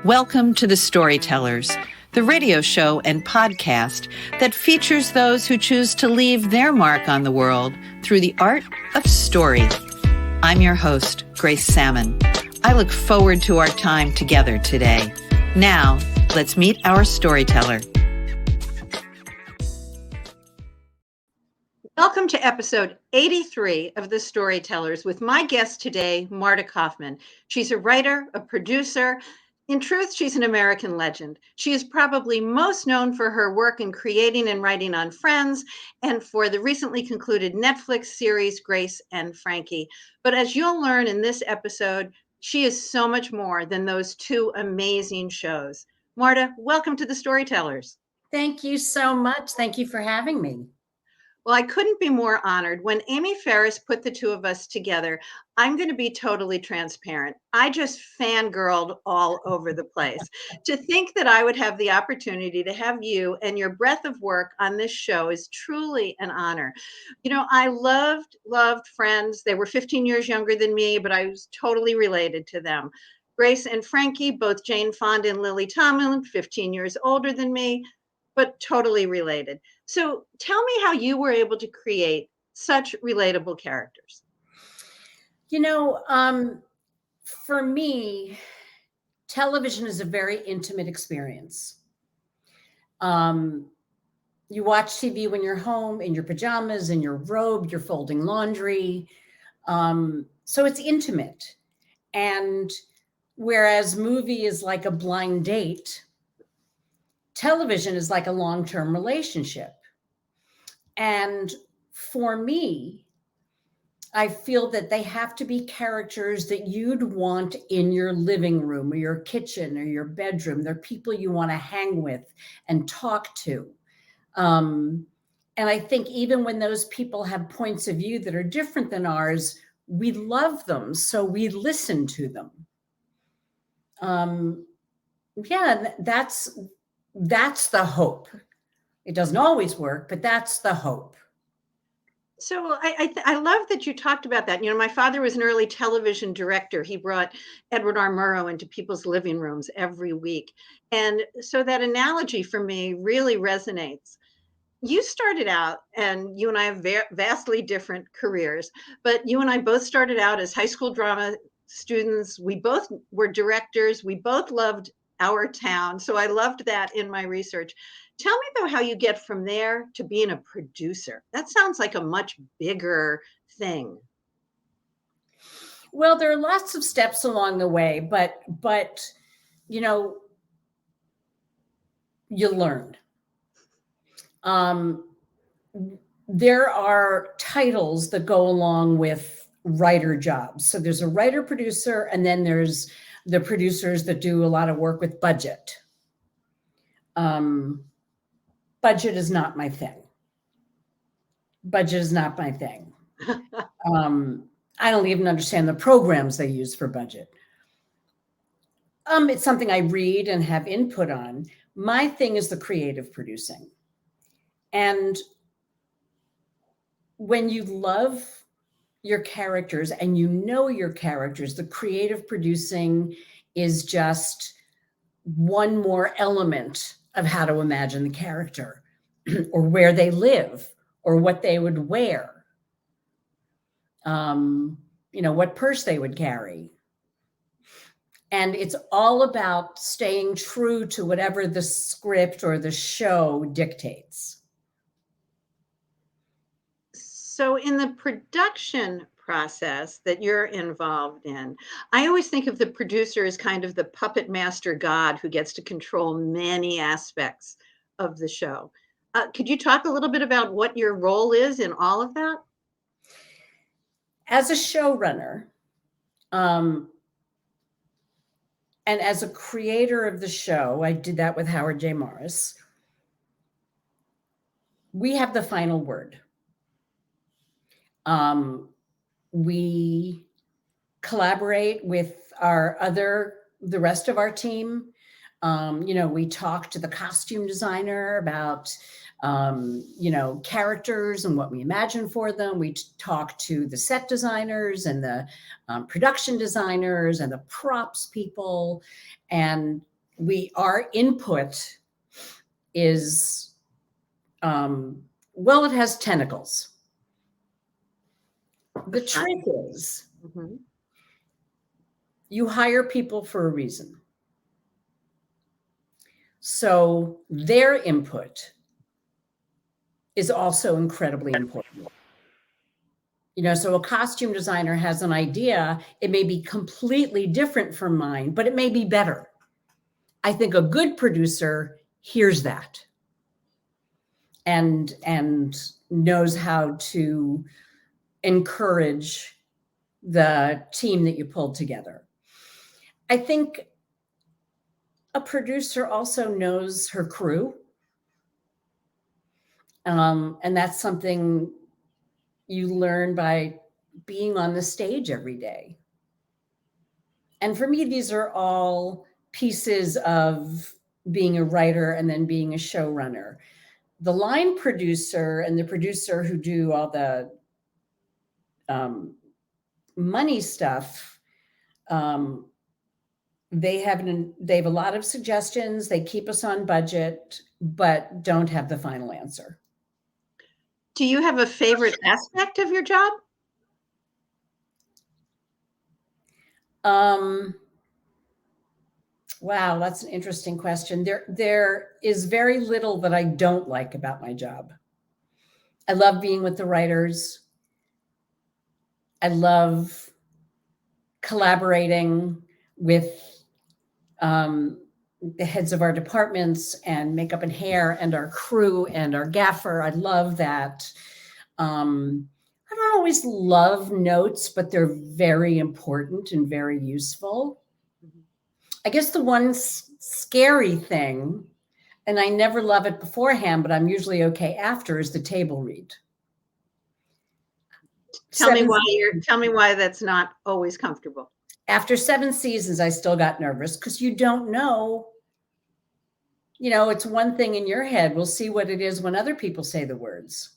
Welcome to the Storytellers, the radio show and podcast that features those who choose to leave their mark on the world through the art of story. I'm your host, Grace Sammon. I look forward to our time together today. Now, let's meet our storyteller. Welcome to episode 83 of The Storytellers with my guest today, Marta Kauffman. She's a writer, a producer. In truth, she's an American legend. She is probably most known for her work in creating and writing on Friends and for the recently concluded Netflix series, Grace and Frankie. But as you'll learn in this episode, she is so much more than those two amazing shows. Marta, welcome to The Storytellers. Thank you so much. Thank you for having me. Well, I couldn't be more honored. When Amy Ferris put the two of us together, I'm going to be totally transparent. I just fangirled all over the place. To think that I would have the opportunity to have you and your breadth of work on this show is truly an honor. You know, I loved Friends. They were 15 years younger than me, but I was totally related to them. Grace and Frankie, both Jane Fonda and Lily Tomlin, 15 years older than me, but totally related. So tell me how you were able to create such relatable characters. You know, for me, television is a very intimate experience. You watch TV when you're home, in your pajamas, in your robe, you're folding laundry. So it's intimate. And whereas movie is like a blind date, television is like a long-term relationship. And for me, I feel that they have to be characters that you'd want in your living room or your kitchen or your bedroom. They're people you want to hang with and talk to. And I think even when those people have points of view that are different than ours, we love them, so we listen to them. That's the hope. It doesn't always work, but that's the hope. So I love that you talked about that. You know, my father was an early television director. He brought Edward R. Murrow into people's living rooms every week. And so that analogy for me really resonates. You started out, and you and I have vastly different careers, but you and I both started out as high school drama students. We both were directors. We both loved our town. So I loved that in my research. Tell me though how you get from there to being a producer. That sounds like a much bigger thing. Well, there are lots of steps along the way, but you know, you learn. There are titles that go along with writer jobs. So there's a writer producer, and then there's the producers that do a lot of work with budget. Budget is not my thing. Budget is not my thing. I don't even understand the programs they use for budget. It's something I read and have input on. My thing is the creative producing. And when you love your characters and you know your characters, the creative producing is just one more element of how to imagine the character or where they live or what they would wear, what purse they would carry. And it's all about staying true to whatever the script or the show dictates. So in the production process that you're involved in, I always think of the producer as kind of the puppet master god who gets to control many aspects of the show. Could you talk a little bit about what your role is in all of that? As a showrunner, and as a creator of the show, I did that with Howard J. Morris. We have the final word. We collaborate with the rest of our team. We talk to the costume designer about, characters and what we imagine for them. We talk to the set designers and the production designers and the props people. And our input is, well, it has tentacles. The trick is, you hire people for a reason. So their input is also incredibly important. So a costume designer has an idea. It may be completely different from mine, but it may be better. I think a good producer hears that and knows how to encourage the team that you pulled together. I think a producer also knows her crew. And that's something you learn by being on the stage every day. And for me, these are all pieces of being a writer and then being a showrunner. The line producer and the producer who do all the money stuff, they have a lot of suggestions. They keep us on budget, but don't have the final answer. Do you have a favorite aspect of your job? Wow, that's an interesting question. There is very little that I don't like about my job. I love being with the writers. I love collaborating with the heads of our departments and makeup and hair and our crew and our gaffer. I love that. I don't always love notes, but they're very important and very useful. I guess the one scary thing, and I never love it beforehand, but I'm usually okay after, is the table read. Tell me why that's not always comfortable. After 7 seasons, I still got nervous because you don't know. It's one thing in your head. We'll see what it is when other people say the words.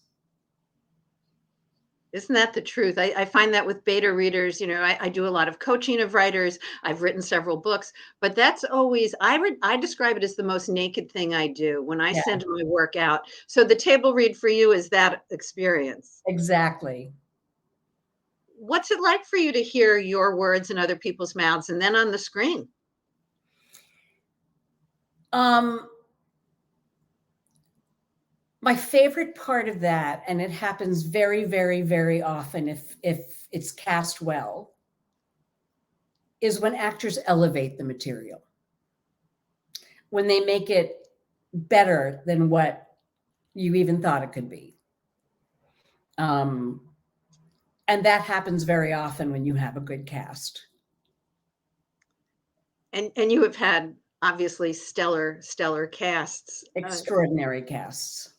Isn't that the truth? I find that with beta readers, I do a lot of coaching of writers. I've written several books, but that's always, I describe it as the most naked thing I do when I send my work out. So the table read for you is that experience. Exactly. What's it like for you to hear your words in other people's mouths and then on the screen? My favorite part of that, and it happens very, very, very often if it's cast well, is when actors elevate the material. When they make it better than what you even thought it could be. And that happens very often when you have a good cast. And you have had obviously stellar casts. Extraordinary casts.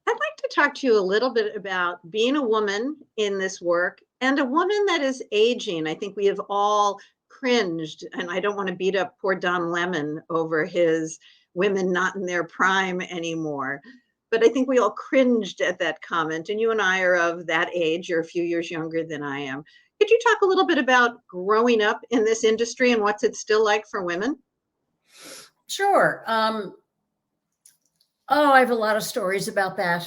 I'd like to talk to you a little bit about being a woman in this work and a woman that is aging. I think we have all cringed, and I don't want to beat up poor Don Lemon over his women not in their prime anymore. But I think we all cringed at that comment, and you and I are of that age. You're a few years younger than I am. Could you talk a little bit about growing up in this industry and what's it still like for women? Sure. I have a lot of stories about that.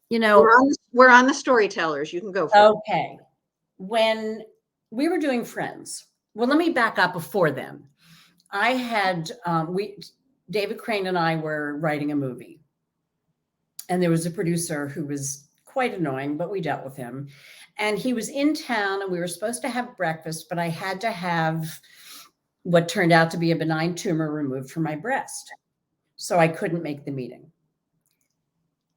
We're on the Storytellers. You can go for it. Okay. When we were doing Friends, well, let me back up before then. I had, David Crane and I were writing a movie. And there was a producer who was quite annoying, but we dealt with him. And he was in town and we were supposed to have breakfast, but I had to have what turned out to be a benign tumor removed from my breast. So I couldn't make the meeting.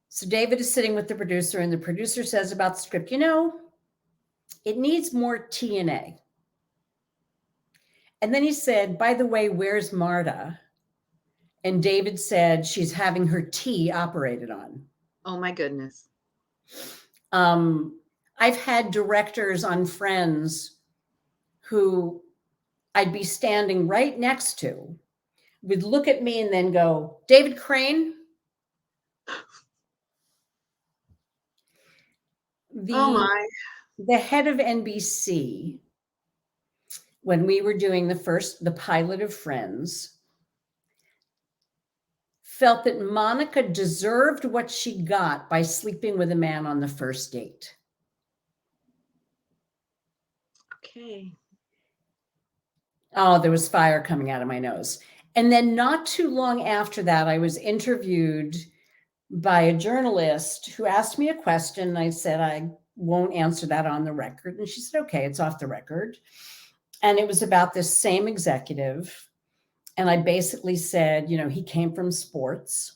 So David is sitting with the producer and the producer says about the script, it needs more TNA. And then he said, by the way, where's Marta? And David said, she's having her T operated on. Oh my goodness. I've had directors on Friends who I'd be standing right next to would look at me and then go, David Crane? The head of NBC, when we were doing the pilot of Friends, felt that Monica deserved what she got by sleeping with a man on the first date. Okay. Oh, there was fire coming out of my nose. And then not too long after that, I was interviewed by a journalist who asked me a question. And I said, I won't answer that on the record. And she said, okay, it's off the record. And it was about this same executive. And I basically said, you know, he came from sports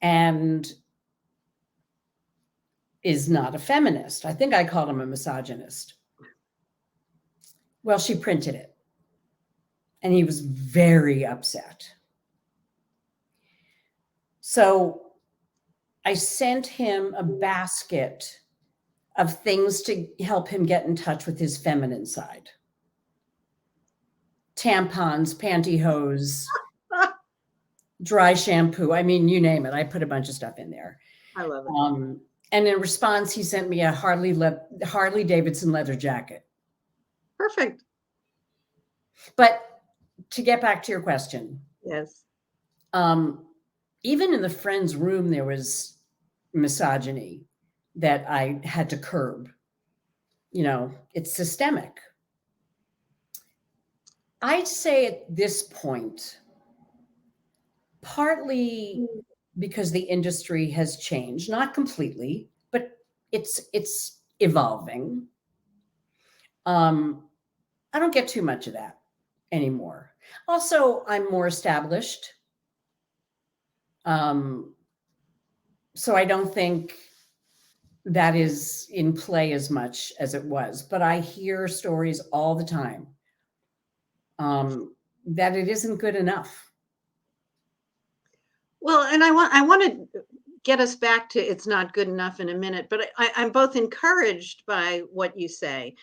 and is not a feminist. I think I called him a misogynist. Well, she printed it. And he was very upset. So I sent him a basket of things to help him get in touch with his feminine side. Tampons, pantyhose, dry shampoo. I mean, you name it. I put a bunch of stuff in there. I love it. And in response, he sent me a Harley Davidson leather jacket. Perfect. But to get back to your question. Yes. Even in the friend's room, there was misogyny that I had to curb. You know, it's systemic. I'd say at this point, partly because the industry has changed, not completely, but it's evolving. I don't get too much of that anymore. Also, I'm more established. So I don't think that is in play as much as it was, but I hear stories all the time that it isn't good enough. Well, and I want to get us back to it's not good enough in a minute, but I'm both encouraged by what you say,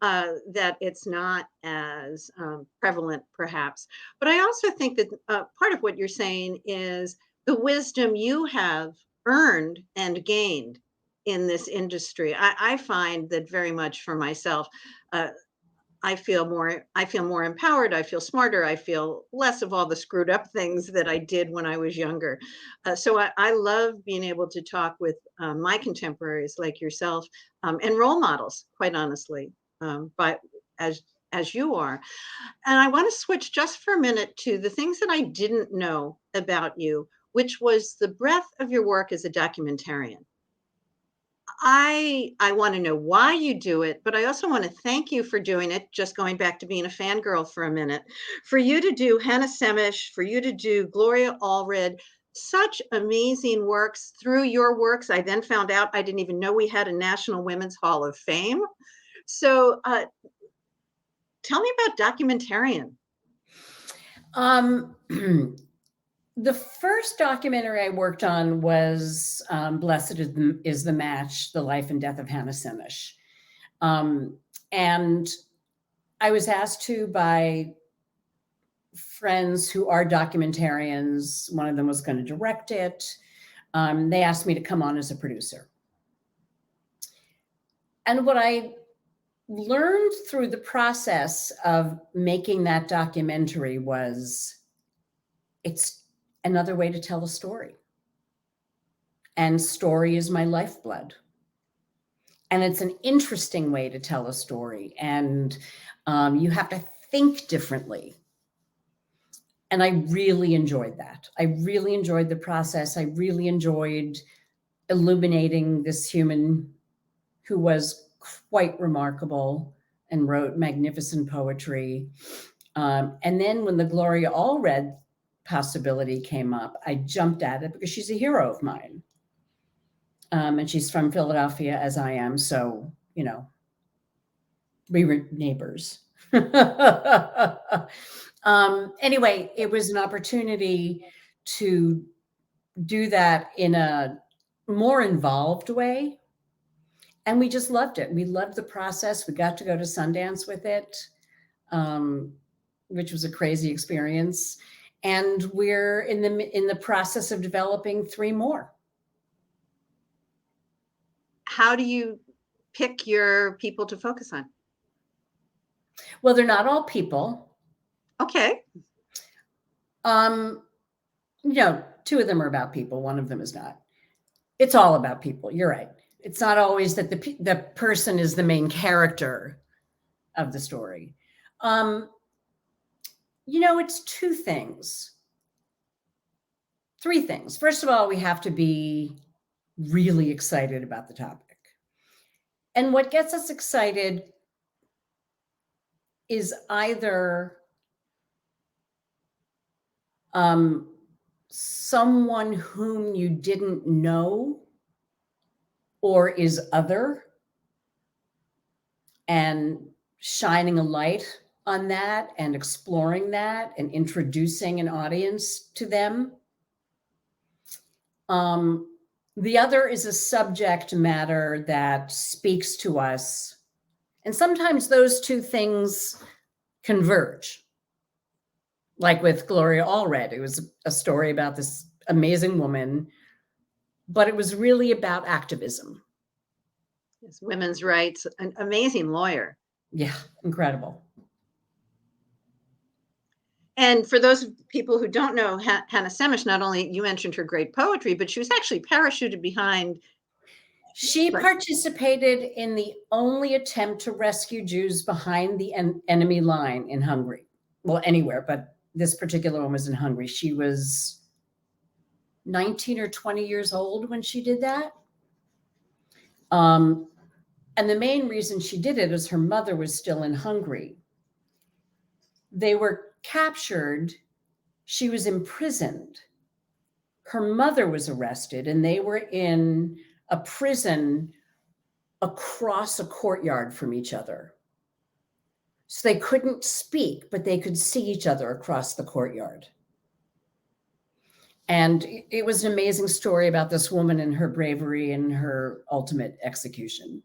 that it's not as prevalent, perhaps. But I also think that part of what you're saying is the wisdom you have earned and gained in this industry. I find that very much for myself. I feel more empowered. I feel smarter. I feel less of all the screwed up things that I did when I was younger. So I love being able to talk with my contemporaries like yourself, and role models, quite honestly, but as you are. And I want to switch just for a minute to the things that I didn't know about you, which was the breadth of your work as a documentarian. I want to know why you do it, but I also want to thank you for doing it. Just going back to being a fangirl for a minute, for you to do Hannah Semish, for you to do Gloria Allred, such amazing works. Through your works, I then found out I didn't even know we had a National Women's Hall of Fame. So tell me about documentarian. The first documentary I worked on was Blessed is the Match, The Life and Death of Hannah Semish. And I was asked to by friends who are documentarians. One of them was going to direct it. They asked me to come on as a producer. And what I learned through the process of making that documentary was it's another way to tell a story. And story is my lifeblood. And it's an interesting way to tell a story. And you have to think differently. And I really enjoyed that. I really enjoyed the process. I really enjoyed illuminating this human who was quite remarkable and wrote magnificent poetry. And then when the Gloria Allred possibility came up, I jumped at it because she's a hero of mine. And she's from Philadelphia, as I am. So, you know, we were neighbors. Anyway, it was an opportunity to do that in a more involved way. And we just loved it. We loved the process. We got to go to Sundance with it, which was a crazy experience. And we're in the process of developing 3 more. How do you pick your people to focus on? Well, they're not all people. Okay. two of them are about people. One of them is not. It's all about people. You're right. It's not always that the person is the main character of the story. It's two things. Three things. First of all, we have to be really excited about the topic. And what gets us excited is either someone whom you didn't know or is other, and shining a light on that and exploring that and introducing an audience to them. The other is a subject matter that speaks to us. And sometimes those two things converge. Like with Gloria Allred, it was a story about this amazing woman, but it was really about activism. Yes, women's rights, an amazing lawyer. Yeah, incredible. And for those people who don't know Hannah Semish, not only you mentioned her great poetry, but she was actually parachuted behind. She participated in the only attempt to rescue Jews behind the enemy line in Hungary. Well, anywhere, but this particular one was in Hungary. She was 19 or 20 years old when she did that. And the main reason she did it is her mother was still in Hungary. They were captured. She was imprisoned. Her mother was arrested, and they were in a prison across a courtyard from each other. So they couldn't speak, but they could see each other across the courtyard. And it was an amazing story about this woman and her bravery and her ultimate execution.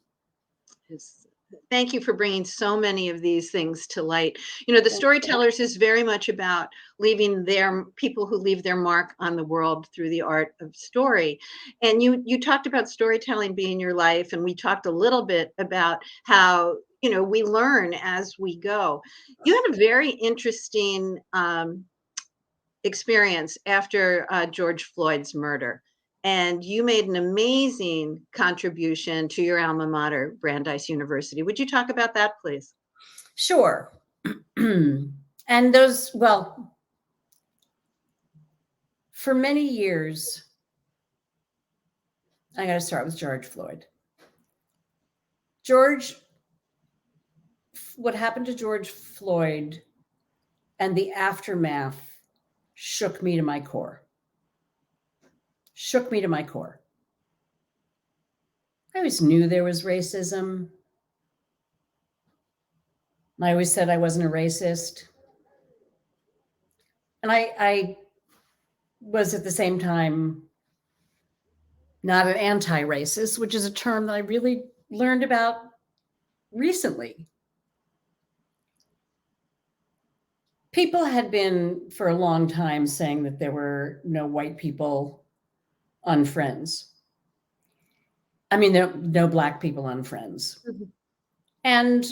Thank you for bringing so many of these things to light. The Storytellers is very much about leaving people who leave their mark on the world through the art of story. And you talked about storytelling being your life, and we talked a little bit about how we learn as we go. You had a very interesting experience after George Floyd's murder. And you made an amazing contribution to your alma mater, Brandeis University. Would you talk about that, please? Sure. And for many years, I got to start with George Floyd. What happened to George Floyd and the aftermath shook me to my core. Shook me to my core. I always knew there was racism. I always said I wasn't a racist. And I was at the same time not an anti-racist, which is a term that I really learned about recently. People had been for a long time saying that there were no white people on Friends. I mean, no Black on Friends. Mm-hmm. And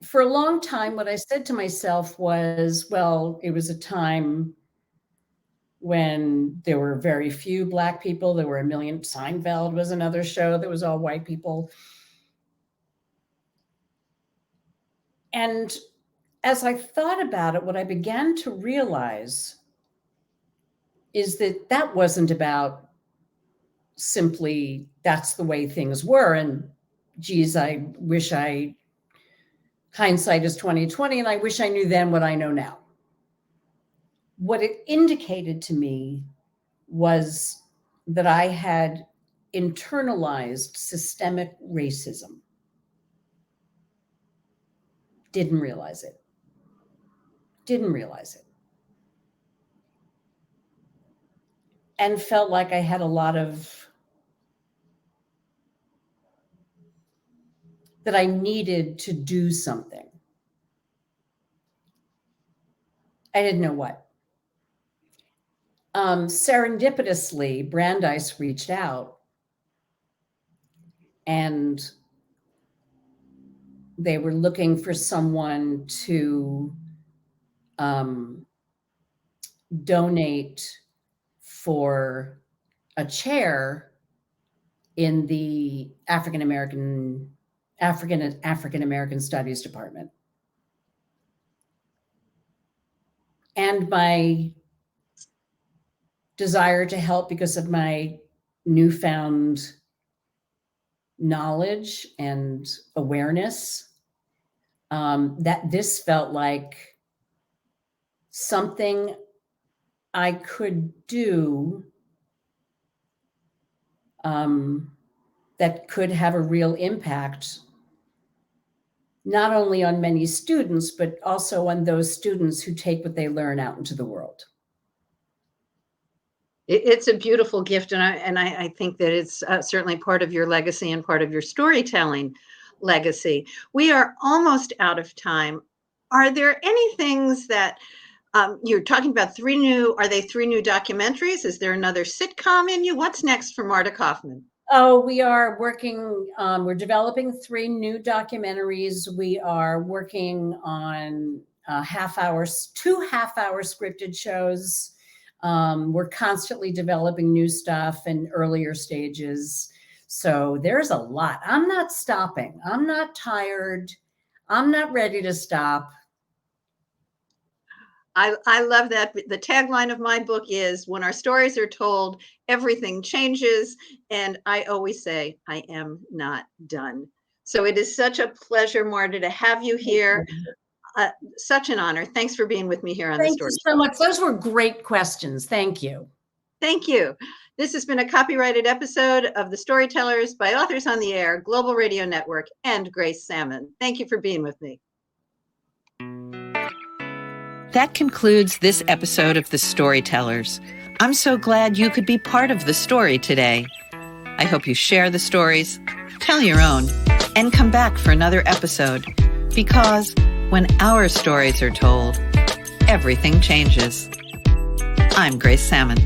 for a long time, what I said to myself was, well, it was a time when there were very few Black people. There were a million. Seinfeld was another show that was all white people. And as I thought about it, what I began to realize is that wasn't about simply that's the way things were. And geez, hindsight is 2020, and I wish I knew then what I know now. What it indicated to me was that I had internalized systemic racism. Didn't realize it. And felt like I had a lot that I needed to do something. I didn't know what. Serendipitously, Brandeis reached out, and they were looking for someone to donate for a chair in the African American Studies department. And my desire to help because of my newfound knowledge and awareness, that this felt like something I could do that could have a real impact, not only on many students, but also on those students who take what they learn out into the world. It's a beautiful gift, and I think that it's certainly part of your legacy and part of your storytelling legacy. We are almost out of time. Are there any things that you're talking about? Are they 3 new documentaries? Is there another sitcom in you? What's next for Marta Kauffman? Oh, we are working, we're developing 3 new documentaries. We are working on 2 half-hour scripted shows. We're constantly developing new stuff in earlier stages. So there's a lot. I'm not stopping. I'm not tired. I'm not ready to stop. I love that. The tagline of my book is, when our stories are told, everything changes. And I always say, I am not done. So it is such a pleasure, Marta, to have you here. Such an honor. Thanks for being with me here on The Story. Thank you so much. Those were great questions. Thank you. Thank you. This has been a copyrighted episode of The Storytellers by Authors on the Air, Global Radio Network, and Grace Sammon. Thank you for being with me. That concludes this episode of The Storytellers. I'm so glad you could be part of the story today. I hope you share the stories, tell your own, and come back for another episode, because when our stories are told, everything changes. I'm Grace Sammon.